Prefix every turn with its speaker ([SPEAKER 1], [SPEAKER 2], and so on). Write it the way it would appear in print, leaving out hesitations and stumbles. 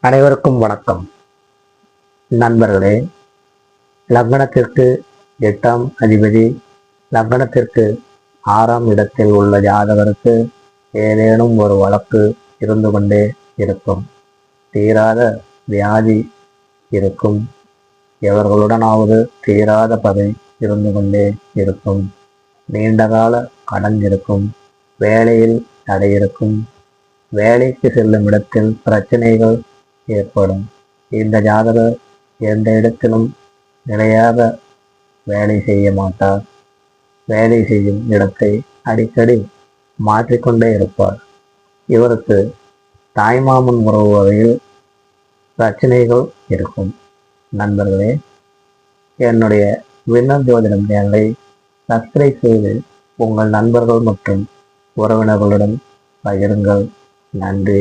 [SPEAKER 1] அனைவருக்கும் வணக்கம். நண்பர்களே, லக்னத்திற்கு 8ஆம் அதிபதி லக்னத்திற்கு 6ஆம் இடத்தில் உள்ள ஜாதகருக்கு ஏதேனும் ஒரு வழக்கு இருந்து கொண்டே இருக்கும். தீராத வியாதி இருக்கும். எவர்களுடனாவது தீராத பகை இருந்து கொண்டே இருக்கும். நீண்டகால கடன் இருக்கும். வேலையில் தடை இருக்கும். வேலைக்கு செல்லும் இடத்தில் பிரச்சனைகள் ஏற்படும். இந்த ஜாதகர் எந்த இடத்திலும் நிலையாக வேலை செய்ய மாட்டார். வேலை செய்யும் இடத்தை அடிக்கடி மாற்றிக்கொண்டே இருப்பார். இவருக்கு தாய்மாமன் உறவு வகையில் பிரச்சனைகள் இருக்கும். நண்பர்களே, என்னுடைய விண்ணம் ஜோதிடம் சேனலை சப்ஸ்கிரைப் செய்து உங்கள் நண்பர்கள் மற்றும் உறவினர்களுடன் பகிருங்கள். நன்றி.